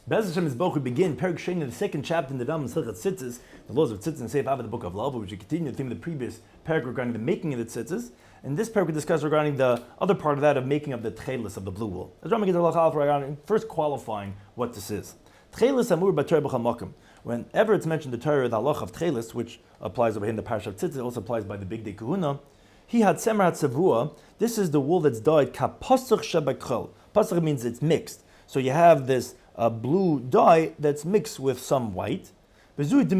Bez Hashem is Boch, we begin Perek Sheni, the second chapter in the Rambam Mishneh Tzitzis, the laws of Tzitzis and Seif Av, the book of Law, which we continue the theme of the previous Perek regarding the making of the Tzitzis. And this Perek we discuss regarding the other part of that of making of the Tchelis of the blue wool. As Rambam gets regarding first qualifying what this is. Tchelis Amur B'Torah B'Chamakim. Whenever it's mentioned the Torah, the halach of Tchelis, which applies over here in the Parsha of Tzitzis, also applies by the Big Day Kahuna. He had Semer HaTzavua. This is the wool that's dyed Kapasach Shebakchol. Pasach means it's mixed. So you have this blue dye that's mixed with some white. So in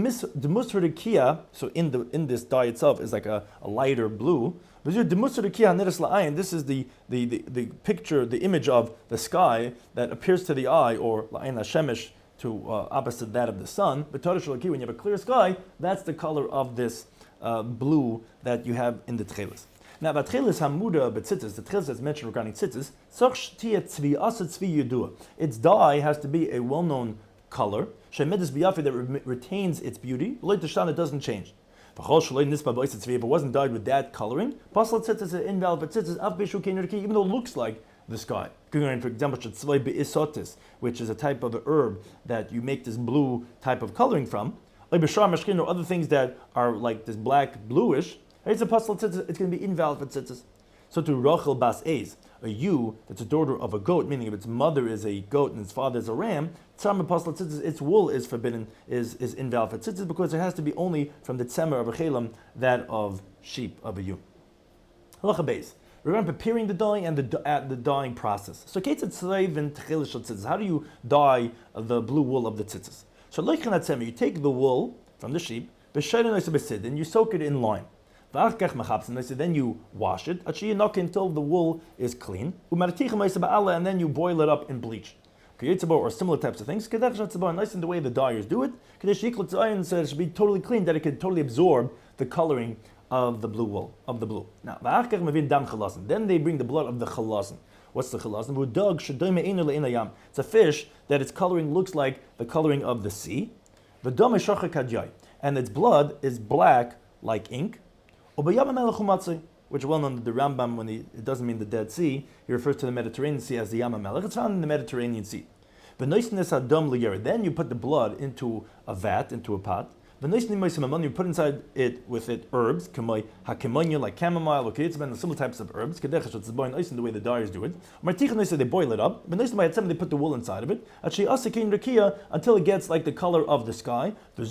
this dye itself is like a lighter blue. This is the picture, the image of the sky that appears to the eye, or la'ayin hashemesh, to opposite that of the sun. But when you have a clear sky, that's the color of this blue that you have in the tchelis. Now, the tchelis hamuda b'tzitzis, the tchelis that's mentioned regarding tzitzis, its dye has to be a well-known color, that retains its beauty, it doesn't change. If it wasn't dyed with that coloring, even though it looks like the sky. For example, which is a type of herb that you make this blue type of coloring from, or other things that are like this black bluish, it's a pasal tzitzis, it's going to be invalid for tzitzis. So to Rachel bas Ez, a ewe that's a daughter of a goat, meaning if its mother is a goat and its father is a ram, its wool is forbidden, is invalid for tzitzis, because it has to be only from the tzemer of a chelam, that of sheep, of a ewe. Halacha beis. We're going to preparing the dyeing and the dyeing process. So how do you dye the blue wool of the tzitzis? So you take the wool from the sheep, and you soak it in lime. Then you wash it until the wool is clean, and then you boil it up in bleach, or similar types of things. Nice in the way the dyers do it, so it should be totally clean, that it can totally absorb the coloring of the blue wool, of the blue. Now, then they bring the blood of the chalasin. What's the chalasin? It's a fish that its coloring looks like the coloring of the sea. And its blood is black like ink. Which is well known to the Rambam, when it doesn't mean the Dead Sea, he refers to the Mediterranean Sea as the Yam HaMelech. It's found in the Mediterranean Sea. Then you put the blood into a vat, into a pot. You put inside it with it herbs, like chamomile, and similar types of herbs, in the way the dyers do it. They boil it up. They put the wool inside of it until it gets like the color of the sky. And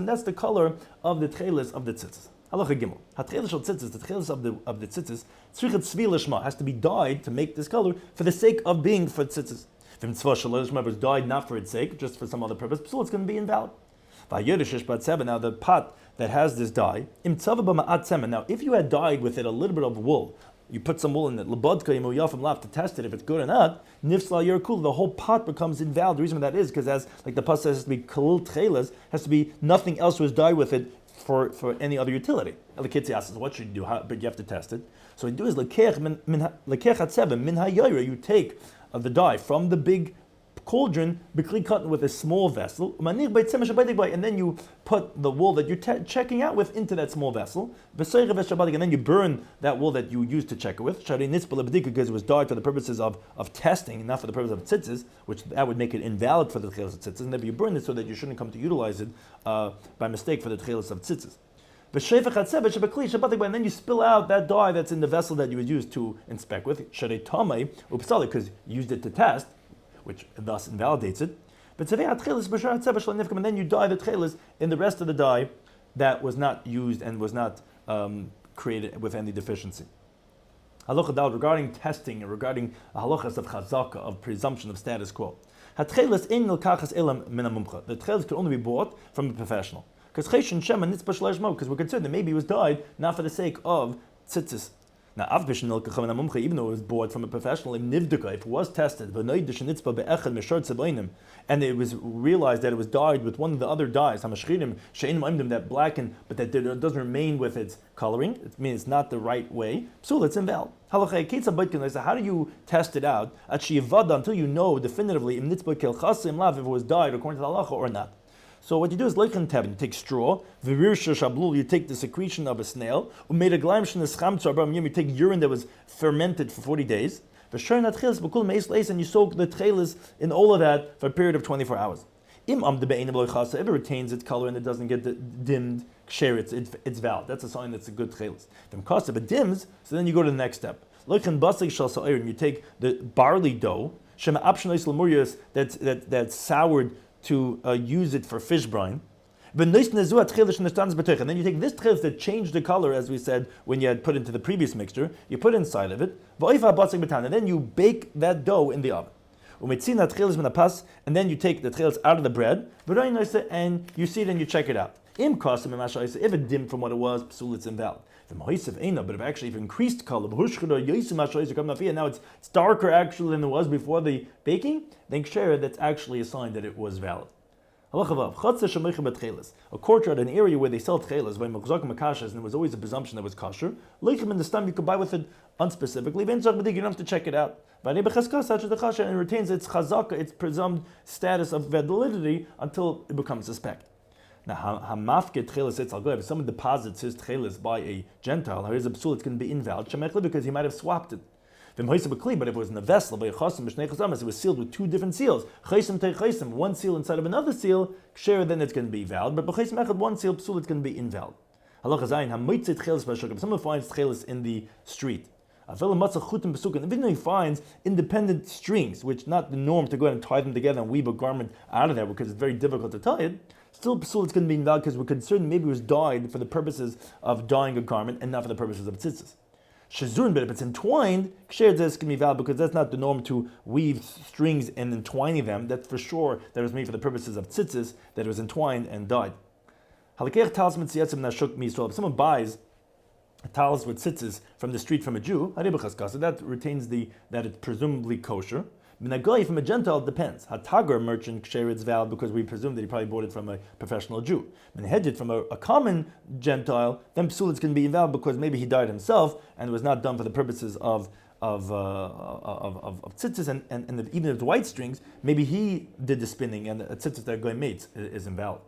that's the color of the tchelis of the tzitzis. Halacha Gimel. The tchelis of the tzitzis, has to be dyed to make this color for the sake of being for tzitzis. If it was dyed not for its sake, just for some other purpose, so it's going to be invalid. Now the pot that has this dye, now if you had dyed with it a little bit of wool, you put some wool in it, to test it if it's good or not, the whole pot becomes invalid. The reason for that is because, as like the pasuk has to be kalil tchelas, has to be nothing else was dyed with it for any other utility. The kitzi asks, what should you do? But you have to test it. So what you do is you take the dye from the big cauldron, cut with a small vessel, and then you put the wool that you're checking out with into that small vessel, and then you burn that wool that you used to check it with, because it was dyed for the purposes of testing, and not for the purpose of tzitzis, which that would make it invalid for the tchelis of tzitzis, and then you burn it so that you shouldn't come to utilize it by mistake for the tchelis of tzitzis. And then you spill out that dye that's in the vessel that you would use to inspect with, because you used it to test, which thus invalidates it. But and then you dye the tchelis in the rest of the dye that was not used and was not created with any deficiency. Halacha dal, regarding testing and regarding halachas of chazaka, of presumption of status quo. The tchelis could only be bought from a professional. Because we're concerned that maybe it was dyed not for the sake of tzitzis. Now, even though it was bought from a professional, if it was tested, and it was realized that it was dyed with one of the other dyes, that blackened, but that doesn't remain with its coloring, it means it's not the right way, so it's invalid. How do you test it out until you know definitively if it was dyed according to the halacha or not? So what you do is you take straw, you take the secretion of a snail, you take urine that was fermented for 40 days, And you soak the tchelis in all of that for a period of 24 hours. If it retains its color and it doesn't get dimmed, share it's valid. That's a sign that's a good tchelis. If it dims, so then you go to the next step. You take the barley dough, that's soured to use it for fish brine. And then you take this tchelis that changed the color, as we said, when you had put into the previous mixture, you put inside of it, and then you bake that dough in the oven. And then you take the tchelis out of the bread, and you see it and you check it out. If it dimmed from what it was, it's invalid. But if actually if increased color, now it's darker actually than it was before the baking, then share that's actually a sign that it was valid. A courtyard, an area where they sell tchelas, and there was always a presumption that was kosher. In the stam you could buy with it unspecifically. You don't have to check it out. And it retains its chazaka, its presumed status of validity until it becomes suspect. Now, if someone deposits his tchelis by a Gentile, here's a psul, it's going to be invalid because he might have swapped it. But if it was in a vessel, it was sealed with two different seals. One seal inside of another seal, then it's going to be valid. But one seal, psul, it's going to be invalid. If someone finds tchelis in the street, even though he finds independent strings, which not the norm to go ahead and tie them together and weave a garment out of there because it's very difficult to tie it, still psul, it's going to be invalid because we're concerned maybe it was dyed for the purposes of dyeing a garment and not for the purposes of tzitzis. Shazun, but if it's entwined, ksher this can be valid because that's not the norm to weave strings and entwining them. That's for sure that it was made for the purposes of tzitzis, that it was entwined and dyed. If someone buys a talis with tzitzis from the street from a Jew, that retains that it's presumably kosher. From a Gentile, it depends. Hatagar merchant ksher it's valid because we presume that he probably bought it from a professional Jew. Hedged from a common Gentile, then psul it's going to be invalid because maybe he dyed himself and it was not done for the purposes of tzitzis and even if it's white strings, maybe he did the spinning and the tzitzis that guy made is invalid.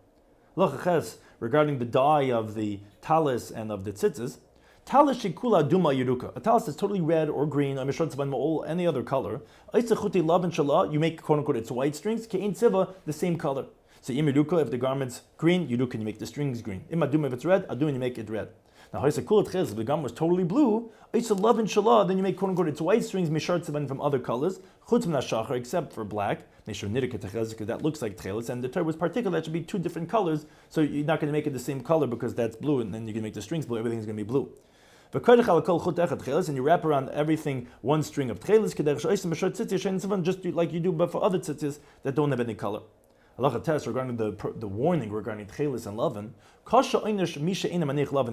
Regarding the dye of the talis and of the tzitzis, talis shikula duma yiruka. A talis is totally red or green, or any other color. You make quote unquote its white strings. Ke'in tziva, the same color. So yiruka, if the garment's green, yiruka, you make the strings green. Imaduma, if it's red, aduma, you make it red. Now, if the garment was totally blue, then you make quote unquote its white strings from other colors, except for black. Because that looks like tchelis, and the Torah was particular that should be two different colors, so you're not going to make it the same color because that's blue, and then you can make the strings blue, everything's going to be blue. And you wrap around everything one string of tchelis, just like you do for other tzitzis that don't have any color. Halacha test regarding the warning regarding tchelis and lavan.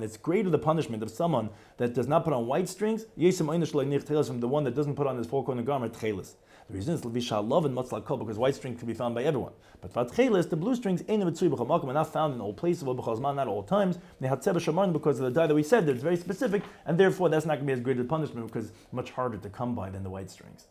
It's greater the punishment of someone that does not put on white strings from the one that doesn't put on his four-corner garment tchelis. The reason is because white strings can be found by everyone. But for tchelis, the blue strings are not found in all places, not all times. Because of the dye that we said, that it's very specific, and therefore that's not going to be as great a punishment because it's much harder to come by than the white strings.